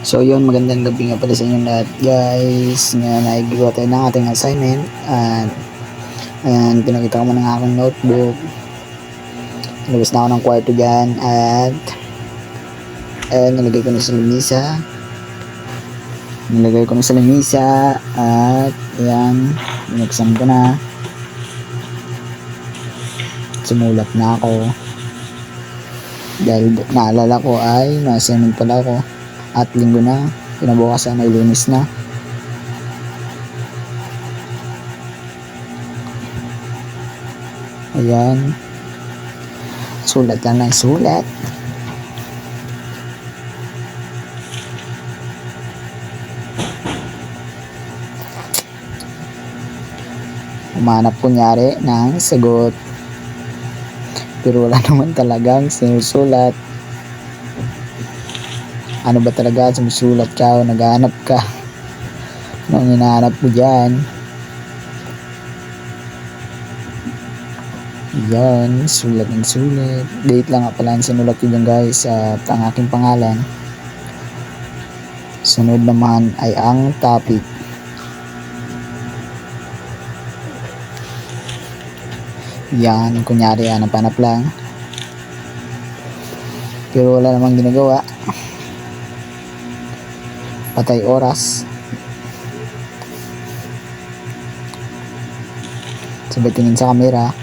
So yun, magandang gabi nga pala sa inyo lahat guys. Ngayon ay gagawa tayo ng ating assignment. At ayan, pinakita ko mo ng aking notebook. Labas na ako ng kwarto dyan. At ayan, nilagay ko na sa lamisa. At ayan, inexam ko na. Sumulat na ako. Dahil naalala ko ay ma-assignment pala ako. At linggo na, kinabukasan ay Lunes na. Ayan, sulat lang ng sulat. Umanap kunyari ng sagot, pero wala naman talagang sinusulat. Ano ba talaga, sumusulat ka o naghahanap ka? Anong hinahanap mo dyan? Yan, sulat ng sulat. Date lang nga pala ang sinulat ko dyan guys, at ang aking pangalan. Sunod naman ay ang topic. Yan, kunyari hanap-hanap lang. Pero wala namang ginagawa. Patay oras. Sabay tingin sa camera.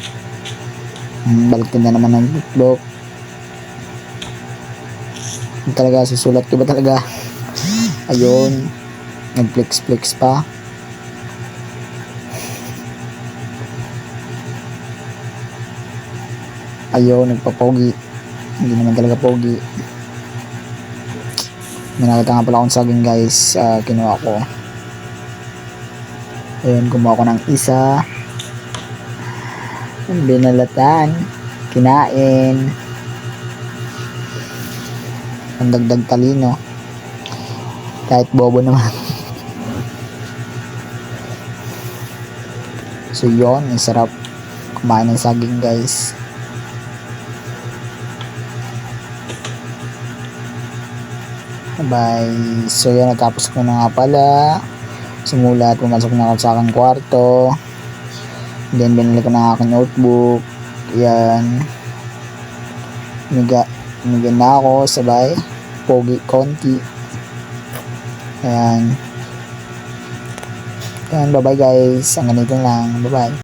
Baliktad na naman ng notebook. Talaga, susulat ko ba talaga? Ayun, nag-flex pa. Ayun, nagpapogi. Hindi naman talaga pogi. May nakita nga pala akong saging guys. Kinuha ko. Ayun, kumuha ko ng isa. Binalatan. Kinain. Ang dagdag talino. Kahit bobo naman. So yun, ang sarap kumain ng saging guys. Bye. So yan, natapos ko na nga pala sumulat. Pumasok na ako sa aking kwarto. Then binili ko na aking notebook. Yan, Miga na ako. Sabay pogi konti. Ayan. Bye bye guys. Ang ganito lang. Bye bye.